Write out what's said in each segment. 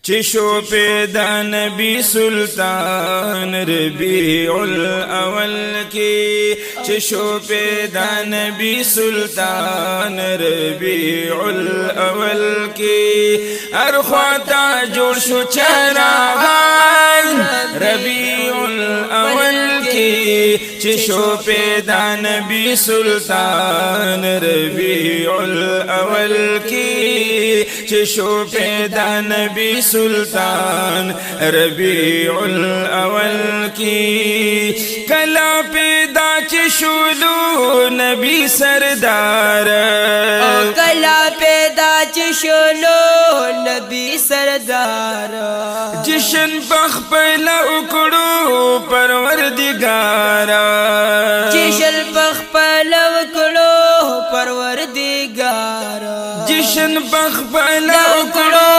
چشو پیدا نبی سلطان ربیع الاول کی چشو پیدا نبی سلطان ربیع الاول کی ارخواتا جوڑ شو چراغان ربیع الاول کی چشو پیدا نبی سلطان ربیع الاول کی چشو پیدا نبی سلطان ربیع الاول کی کلا پیدا چشولو نبی سردار کلا پیدا چشولو نبی سردار جشن بخپل اکڑو پروردگارا جشن بخپل اکڑو پروردگارا جشن بخپل اکڑو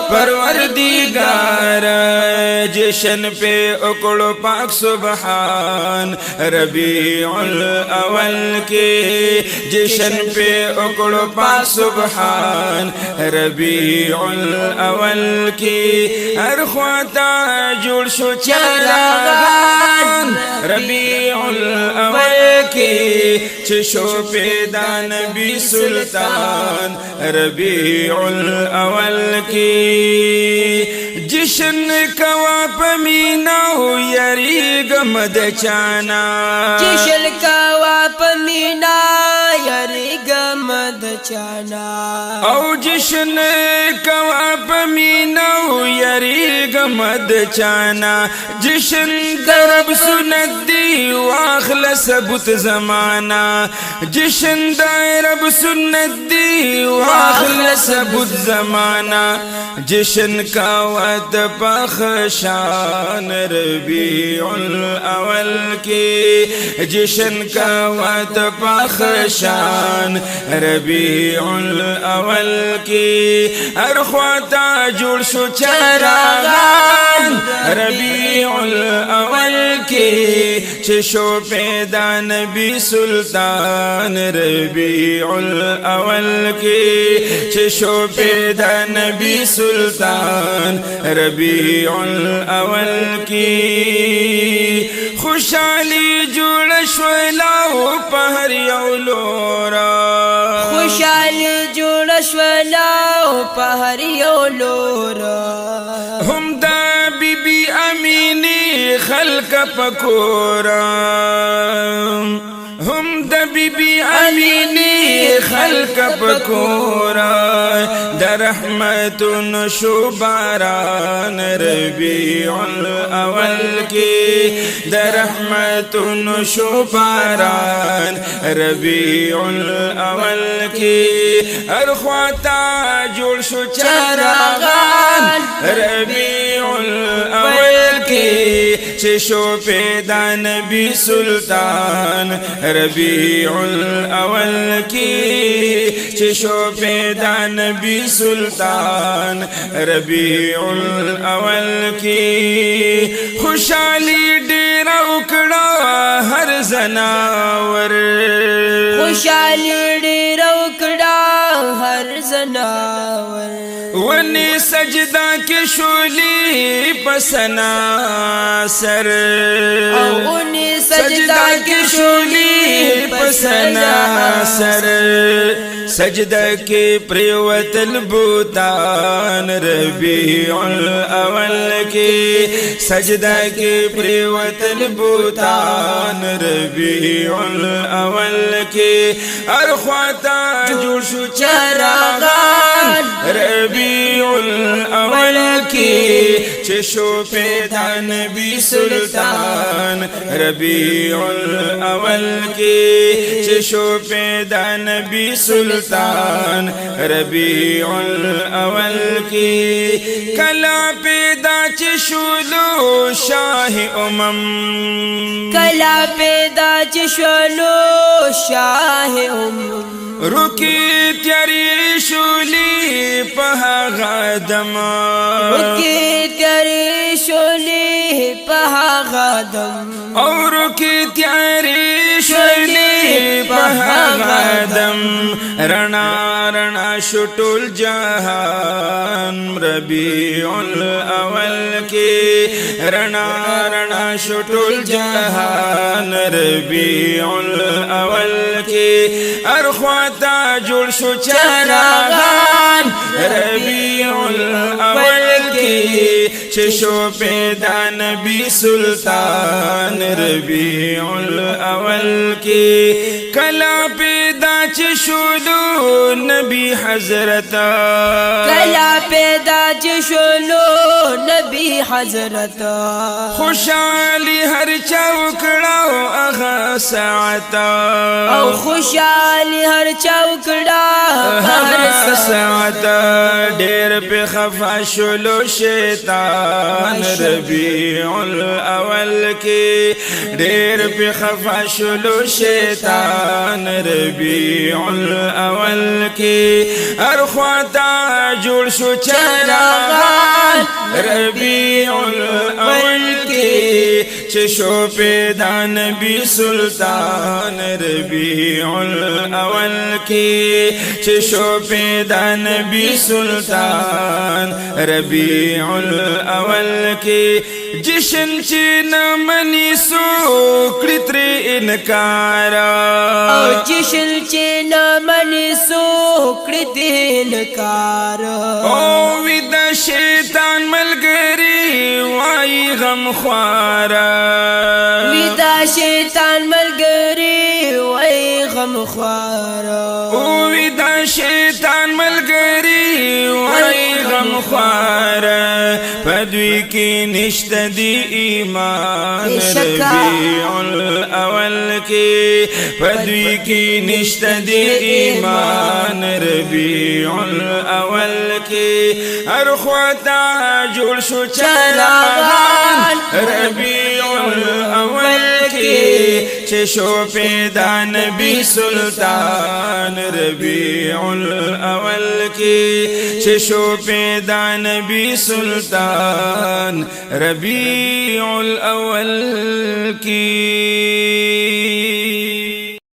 پروردگار جشن پہ اکڑو پاک سبحان ربیع الاول کے جشن پہ اکڑو پاک سبحان ربیع الاول کی ہر خواتا جوڑ شو چراغان ربیع الاول کی چشو پیدا نبی سلطان ربیع الاول کی جشن کوا پمینا ہو یریگ مد چانا جشن کوا پمینا یریگ مد چانا او جشن کوا پمینا ہو یریگ مد چانا جشن درب سنت دی واخل ثبت زمانہ جشن درب سنت دی واخل ثبت زمانہ جشن کا وعد بخشان ربیع الاول کی جشن کا وعد بخشان ربیع الاول کی ہر خواتا جوڑ شو چراغان ربیع الاول کی چشو پیدا نبی سلطان ربیع الاول کی چشو پیدا نبی سلطان ربیع الاول کی خوشحالی جوڑ شولاو پہر یولورا خوشحالی جوڑ شولاو پہر یولورا ہم دا بی بی امینی خلق پکورا ہم دا بی بی امینی خلق پکورا در رحمت نشو باران ربیع الاول کی در رحمت نشو باران ربیع الاول کی ہر خواتا جوڑ شو چراغان ربیع الاول کی چشو پیدا نبی سلطان ربیع الاول کی چشو پیدا نبی سلطان ربیع الاول کی خوشحالی ڈیر اکڑا ہر زناور خوشحالی ڈیر اکڑا ہر زناور ونی سجدہ کی شولی پسنا سر ونی سجدہ کی شولی پسنا سر سجدہ کی پریوت البوتان ربیع الاول کی سجدہ کی پریوت البوتان ربیع الاول کی ارخواتا جوڑ شو چراغان ربیع الاول کی چشو پیدا نبی سلطان ربیع الاول کی چشو پیدا نبی سلطان ربیع الاول کی کلا پیدا چشولو شاہ کلا پیدا چشولو شاہ رکی تیاری شولی پہا غادم رکی تیاری شولی پہا غادم اور رکی تیاری شولی پہا غادم غم رنا رنا شټول جهان ربيع الاول کی رنا رنا شټول جهان ربيع الاول کی ارخواتا جوړ شو چراغان ربيع الاول کی چشو پیدا نبی سلطان ربيع الاول کی کلا پیدا چشولو نبی حضرت کلا پیدا چشولو نبی حضرت خوشحالی ہر چوکڑاو اغا ساعتا او خوشحالی ہر چوکڑا اغا ساعتا دیر پہ خفا شلو شیطان ربيع الاول کی دیر پہ خفا شلو شیطان ربيع الاول کی ارخواتا جوڑ شو چراغان ربيع الاول کی چشو پیدا نبی سلطان ربيع الاول کی چشو پیدا نبی سلطان ربيع الاول کی جشن چین منی سو کړی انکارا او جشن چین منی سو کړی انکارا او وید شیطان ملګری وای غم خوارا وید شیطان ملګری وای غم خوارا او وید شیطان ملګری وای غم خوارا پدوی کی نشت دی ایمان ربيع الاول کی پدوی کی نشت دی ایمان ربيع الاول کی ارخواتا جوړ شو چراغان ربيع الاول کی چشو پیدا نبی سلطان ربيع الاول کی چشو پیدا نبی سلطان ربيع الاول کی